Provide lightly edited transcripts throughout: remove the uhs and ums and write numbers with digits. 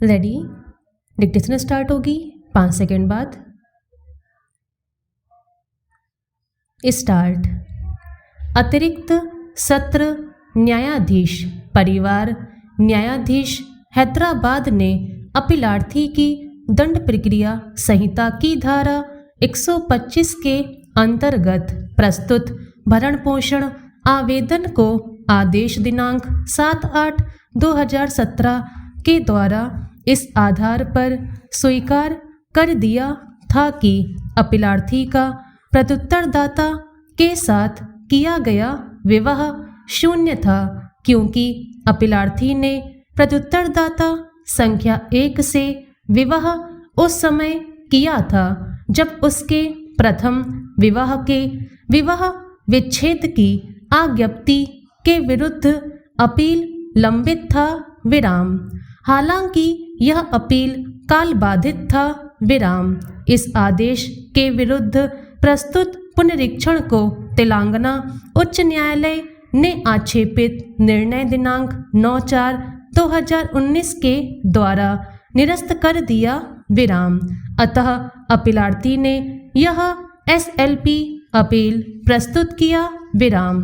Ready. Dictation start होगी 5 second बाद। Start. अतिरिक्त सत्र न्यायाधीश परिवार न्यायाधीश हैदराबाद ने अपीलार्थी की दंड प्रक्रिया संहिता की धारा 125 के अंतर्गत प्रस्तुत भरण पोषण आवेदन को आदेश दिनांक 7/8/2017 के द्वारा इस आधार पर स्वीकार कर दिया था कि अपीलार्थी का प्रत्युत्तरदाता के साथ किया गया विवाह शून्य था, क्योंकि अपीलार्थी ने प्रत्युत्तरदाता संख्या 1 से विवाह उस समय किया था जब उसके प्रथम विवाह के विवाह विच्छेद की आज्ञप्ति के विरुद्ध अपील लंबित था विराम। हालांकि यह अपील काल बाधित था विराम। इस आदेश के विरुद्ध प्रस्तुत पुनरीक्षण को तेलंगाना उच्च न्यायालय ने आक्षेपित निर्णय दिनांक 9/4/2019 के द्वारा निरस्त कर दिया विराम। अतः अपीलार्थी ने यह SLP अपील प्रस्तुत किया विराम।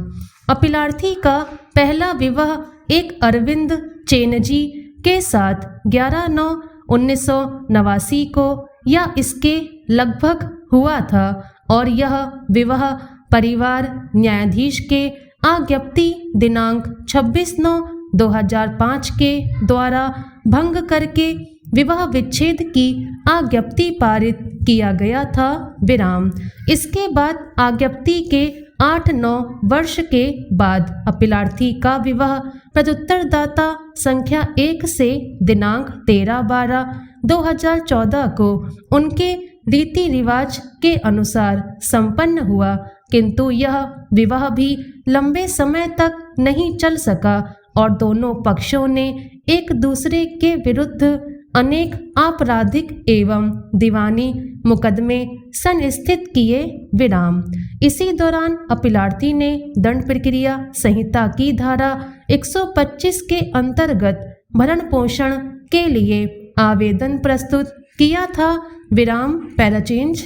अपीलार्थी का पहला विवाह एक अरविंद चैनजी के साथ 11/9/1989 को या इसके लगभग हुआ था और यह विवाह परिवार न्यायाधीश के आज्ञप्ति दिनांक 26/9/2005 के द्वारा भंग करके विवाह विच्छेद की आज्ञप्ति पारित किया गया था विराम। इसके बाद आज्ञप्ति के 8-9 वर्ष के बाद अपीलार्थी का विवाह प्रत्युत्तरदाता संख्या 1 से दिनांक 13/12/2014 को उनके रीति रिवाज के अनुसार संपन्न हुआ, किंतु यह विवाह भी लंबे समय तक नहीं चल सका और दोनों पक्षों ने एक दूसरे के विरुद्ध अनेक आपराधिक एवं दीवानी मुकदमे संस्थित किए विराम। इसी दौरान अपीलार्थी ने दंड प्रक्रिया संहिता की धारा 125 के अंतर्गत भरण पोषण के लिए आवेदन प्रस्तुत किया था विराम। पैराचेंज।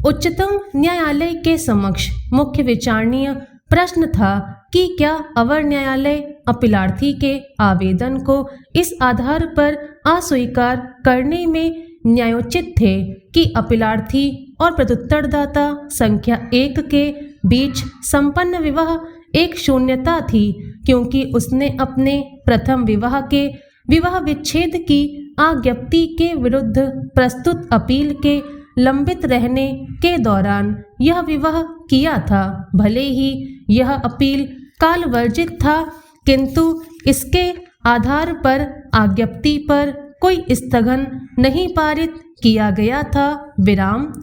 उच्चतम न्यायालय के समक्ष मुख्य विचारणीय प्रश्न था कि क्या अवर न्यायालय अपीलार्थी के आवेदन को इस आधार पर अस्वीकार करने में न्यायोचित थे कि अपीलार्थी और प्रत्युत्तरदाता संख्या 1 के बीच संपन्न विवाह एक शून्यता थी, क्योंकि उसने अपने प्रथम विवाह के विवाह विच्छेद की आज्ञप्ति के विरुद्ध प्रस्तुत अपील के लंबित रहने के दौरान यह विवाह किया था। भले ही यह अपील कालवर्जित था, किंतु इसके आधार पर आज्ञप्ति पर कोई स्थगन नहीं पारित किया गया था विराम।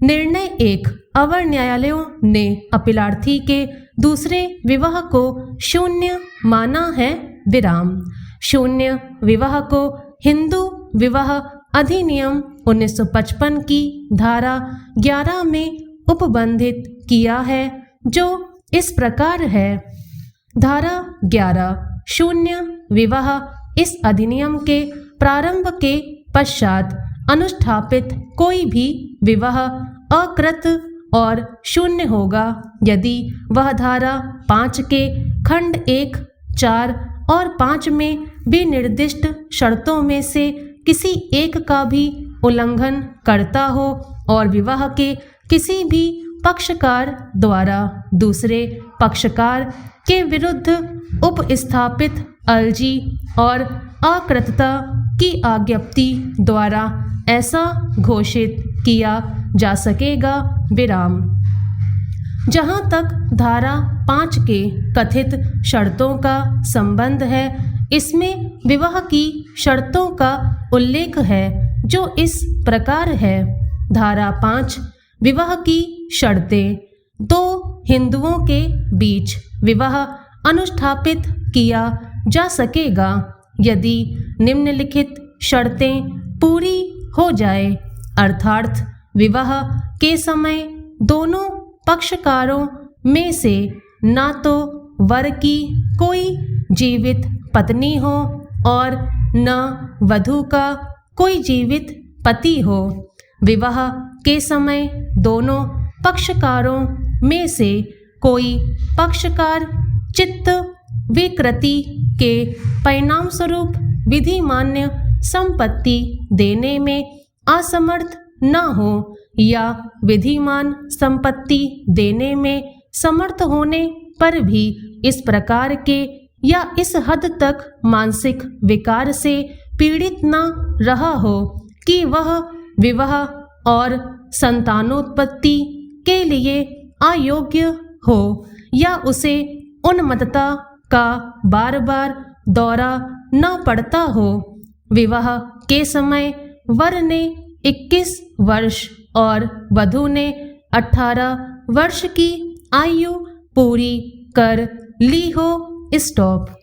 निर्णय 1। अवर न्यायालयों ने अपीलार्थी के दूसरे विवाह को शून्य माना है विराम। शून्य विवाह को हिंदू विवाह अधिनियम 1955 की धारा 11 में उपबंधित किया है, जो इस प्रकार है। धारा 11। शून्य विवाह इस अधिनियम के प्रारंभ के पश्चात अनुष्ठापित कोई भी विवाह अकृत और शून्य होगा यदि वह धारा 5 के खंड 1, 4 और 5 में विनिर्दिष्ट शर्तों में से किसी एक का भी उल्लंघन करता हो और विवाह के किसी भी पक्षकार द्वारा दूसरे पक्षकार के विरुद्ध उपस्थापित अर्जी और अकृतता की आज्ञप्ति द्वारा ऐसा घोषित किया जा सकेगा विराम। जहाँ तक धारा 5 के कथित शर्तों का संबंध है, इसमें विवाह की शर्तों का उल्लेख है, जो इस प्रकार है। धारा 5। विवाह की शर्तें। 2 हिंदुओं के बीच विवाह अनुष्ठापित किया जा सकेगा यदि निम्नलिखित शर्तें पूरी हो जाए, अर्थात विवाह के समय दोनों पक्षकारों में से ना तो वर की कोई जीवित पत्नी हो और न वधू का कोई जीवित पति हो। विवाह के समय दोनों पक्षकारों में से कोई पक्षकार चित्त विकृति के परिणाम स्वरूप विधिमान्य संपत्ति देने में असमर्थ न हो या विधिमान संपत्ति देने में समर्थ होने पर भी इस प्रकार के या इस हद तक मानसिक विकार से पीड़ित न रहा हो कि वह विवाह और संतानोत्पत्ति के लिए अयोग्य हो या उसे उन्मत्तता का बार बार दौरा न पड़ता हो। विवाह के समय वर ने 21 वर्ष और वधू ने 18 वर्ष की आयु पूरी कर ली हो। स्टॉप।